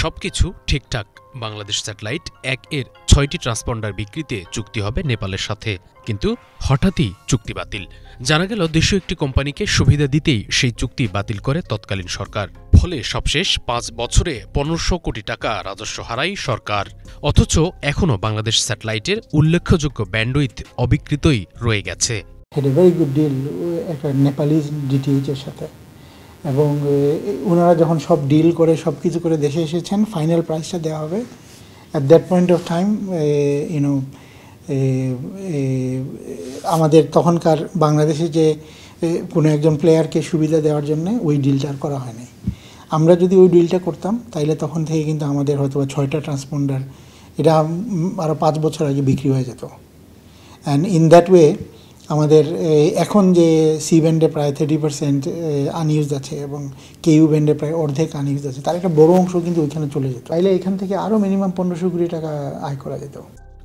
সবকিছু ঠিকঠাক। বাংলাদেশ স্যাটেলাইট ১ এর ৬টি ট্রান্সপন্ডার বিক্রিতে চুক্তি হবে নেপালের সাথে, কিন্তু হঠাৎই চুক্তি বাতিল। জানা গেল দেশীয় একটি কোম্পানিকে সুবিধা দিতেই সেই চুক্তি বাতিল করে তৎকালীন সরকার। ফলে সবশেষ ৫ বছরে ১৫০০ কোটি টাকা রাজস্ব হারায় সরকার। অথচ এখনও বাংলাদেশ স্যাটেলাইটের উল্লেখযোগ্য ব্যান্ডউইথ অবিকৃতই রয়ে গেছে। ভেরি গুড ডিল একটা নেপালি ডিটিএইচের সাথে, এবং ওনারা যখন সব ডিল করে সব কিছু করে দেশে এসেছেন, ফাইনাল প্রাইসটা দেওয়া হবে। At that point of time আমাদের তখনকার বাংলাদেশে যে কোনো একজন প্লেয়ারকে সুবিধা দেওয়ার জন্য ওই ডিলটা আর করা হয়নি। আমরা যদি ওই ডিলটা করতাম তাইলে তখন থেকে কিন্তু আমাদের হয়তো ৬টা ট্রান্সপন্ডার এটা আরও ৫ বছর আগে বিক্রি হয়ে যেত। অ্যান্ড ইন দ্যাট ওয়ে আমাদের এখন যে সি ব্যান্ডে প্রায় 30% আনইউজ আছে এবং কেইউ ব্যান্ডে প্রায় অর্ধেক আনইউজ আছে, তার একটা বড় অংশ কিন্তু ওইখানে চলে যেত। তাইলে এখান থেকে আরও মিনিমাম ১৫০০ কোটি টাকা আয় করা যেত।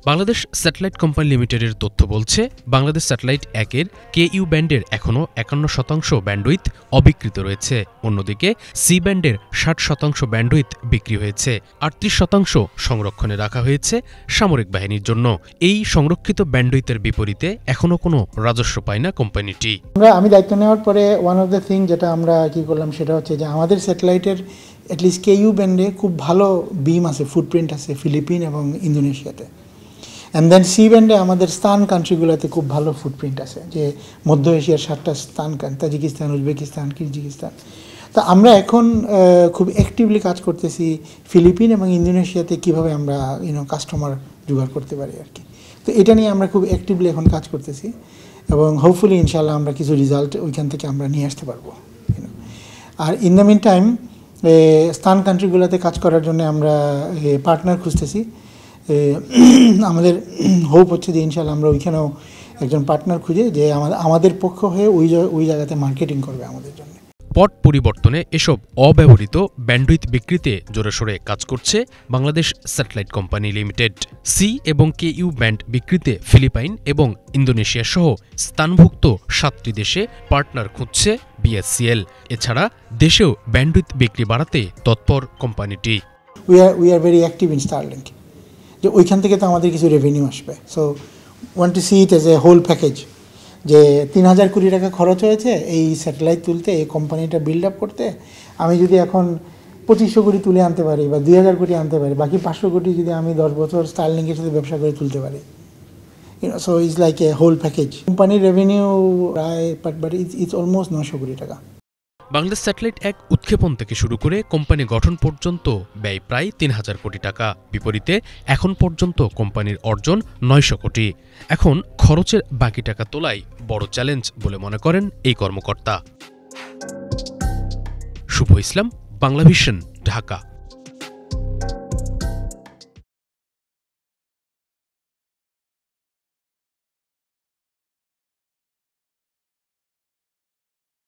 বাংলাদেশ স্যাটেলাইট কোম্পানি লিমিটেডের তথ্য বলছে, বাংলাদেশ স্যাটেলাইট ১ এর কেইউ ব্যান্ডের এখনও ৫১% ব্যান্ডউইথ অবিকৃত রয়েছে। অন্যদিকে সি ব্যান্ডের ৬০% ব্যান্ডউইথ বিক্রি হয়েছে, ৩৮% সংরক্ষণে রাখা হয়েছে সামরিক বাহিনীর জন্য। এই সংরক্ষিত ব্যান্ডউইথের বিপরীতে এখনও কোনো রাজস্ব পায় না কোম্পানিটি। আমি দায়িত্ব নেওয়ার পরে ওয়ান অফ দ্য থিং যেটা আমরা কি করলাম সেটা হচ্ছে যে আমাদের স্যাটেলাইটের অ্যাটলিস্ট কেইউ ব্যান্ডে খুব ভালো বিম আছে, ফুটপ্রিন্ট আছে ফিলিপিন এবং ইন্দোনেশিয়াতে। অ্যান্ড দেন সি ব্যান্ডে আমাদের স্থান কান্ট্রিগুলোতে খুব ভালো ফুটপ্রিন্ট আছে, যে মধ্য এশিয়ার 7টা স্থান, তাজিকিস্তান, উজবেকিস্তান, কিরজিজিস্তান। তো আমরা এখন খুব অ্যাক্টিভলি কাজ করতেছি ফিলিপিন এবং ইন্দোনেশিয়াতে কীভাবে আমরা কাস্টমার জোগাড় করতে পারি আর কি। তো এটা নিয়ে আমরা খুব অ্যাক্টিভলি এখন কাজ করতেছি এবং হোপফুলি ইনশাআল্লাহ আমরা কিছু রেজাল্ট ওইখান থেকে আমরা নিয়ে আসতে পারবো। আর ইন দ্য মিন টাইম স্থান কান্ট্রিগুলোতে কাজ করার জন্য আমরা পার্টনার খুঁজতেছি। আমাদের হোপ হচ্ছে যে ইনশাআল্লাহ আমরা ওইখানেও একজন পার্টনার খুঁজে যে আমাদের পক্ষ হয়ে ওই জায়গাতে মার্কেটিং করবে আমাদের জন্য। পট পরিবর্তনে এসব অব্যবহৃত ব্যান্ডউইথ বিক্রিতে জোরেশোরে কাজ করছে Bangladesh satellite company limited. C এবং কেইউ ব্যান্ড বিক্রিতে ফিলিপাইন এবং ইন্দোনেশিয়া সহ স্থানভুক্ত 7টি দেশে পার্টনার খুঁজছে বিএসসিএল। এছাড়া দেশেও ব্যান্ডউইথ বিক্রি বাড়াতে তৎপর কোম্পানিটি। We are very active in Starlink, যে ওইখান থেকে তো আমাদের কিছু রেভিনিউ আসবে। So want to see it as a whole package, যে ৩,০০০ কোটি টাকা খরচ হয়েছে এই স্যাটেলাইট তুলতে, এই কোম্পানিটা বিল্ড আপ করতে। আমি যদি এখন ২৫০০ কোটি তুলে আনতে পারি বা ২,০০০ কোটি আনতে পারি, বাকি ৫০০ কোটি যদি আমি ১০ বছর স্টারলিংকের সাথে ব্যবসা করে তুলতে পারি, so it's like a whole package. কোম্পানির রেভিনিউ প্রায় বাট ইটস অলমোস্ট ৯০০ কোটি টাকা। বাংলাদেশ স্যাটেলাইট ১ উৎক্ষেপণ থেকে শুরু করে কোম্পানি গঠন পর্যন্ত ব্যয় প্রায় ৩,০০০ কোটি টাকা। বিপরীতে এখন পর্যন্ত কোম্পানির অর্জন ৯০০ কোটি। এখন খরচের বাকি টাকা তোলাই বড় চ্যালেঞ্জ বলে মনে করেন এই কর্মকর্তা। শুভ ইসলাম, বাংলাভিশন, ঢাকা।